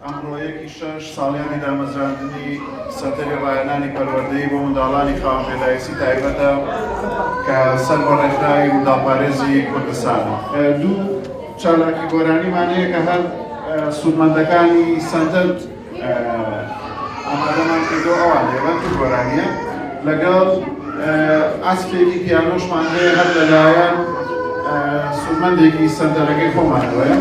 ئەمڕۆیەکی شەش ساڵیانی دامەزراندنی سەرتەرێ ڕایەنانی پەروەردەیی بۆ منداڵانی خاوەن پێداویستی تایبەتە کە سەر بە ڕێکخراوی منداڵپارێزی کوردستانە. دوو چالاکی گۆرانیمان هەیە کە هەر سوودمەندەکانی سەنتەر ئامادەمان کردەوە ئەوان لێوەن تو گۆرانیە لەگەڵ ئاسپێکی پیانۆشمان هەیە هەر لەلایەن سوودمەندێکی سەنتەرەکەی خۆمانەوەیە.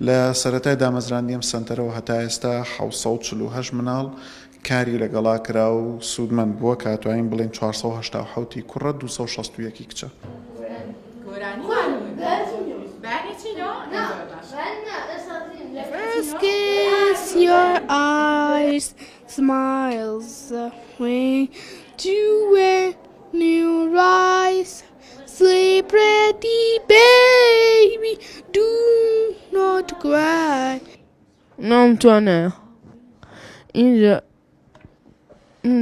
لە سەرەتای دامەزراندنی ئەم سەنتەرەوە هەتا ئێستا 748 مناڵ کاری لەگەڵا کرا و سوودمەند بووە کە توانین بڵێن 487 کوڕە 261 کچە. First kiss your eyes, smiles away to when you rise. Sleep ready, baby, do not cry. نامتوانه اینجا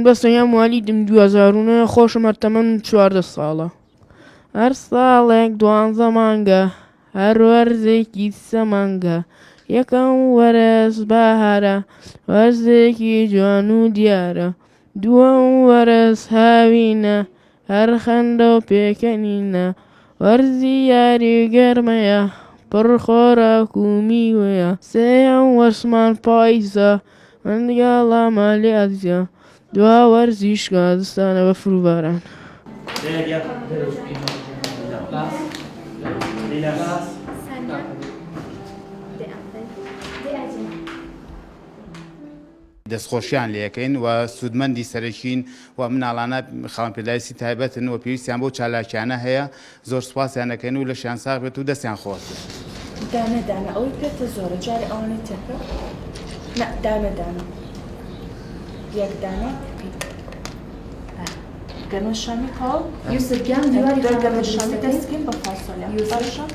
بەسەیان والیدم 2009 خۆشم هەرتەمەن 14 ساڵە. هەر ساڵێک 12 مانگە هەر وەرزێکی سەمانگە یەکەم وەرز بەهارە وەرزێکی جوان و دیارە دووەم وەرز هاوینە هەر خەندە و پێکەنینە وەرزی یاری گەرمەیە پڕ خۆراک و میوەیە سێیەم وەرسمان پاییزە مندگاڵا مالی ئەزیە دوا وەرزیش گازستانە بە فروباران. دەستخۆشیان لەکەین و سوودمەندی سەرەکین و مناڵانە خاوەن پێداویستی تایبەتن و پێویستیان بۆ چالاکیانە هەیە زۆر سوپاسیان دەکەین و لە شیان ساغ بێت و دەستیان خۆست. دانە دانە ئەوەی پێتە زۆرە جارێ ئەوانەی تێکە دانە دانە یەک دانە گەنە شامی کاڵ یوسف گیان دیواری گەنە شامی دەستکەین بە فاسۆلیان باشە